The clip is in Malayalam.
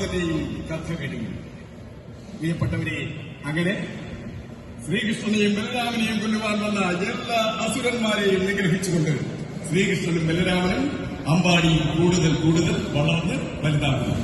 എല്ലാവരുടെയും കഥ കഴിഞ്ഞു. പ്രിയപ്പെട്ടവരെ, അങ്ങനെ ശ്രീകൃഷ്ണനെയും ബലരാമനെയും കൊല്ലുവാൻ വന്ന എല്ലാ അസുരന്മാരെയും നിഗ്രഹിച്ചുകൊണ്ട് ശ്രീകൃഷ്ണനും ബലരാമനും അമ്പാടി കൂടുതൽ വളർന്ന് വലുതാകുന്നു.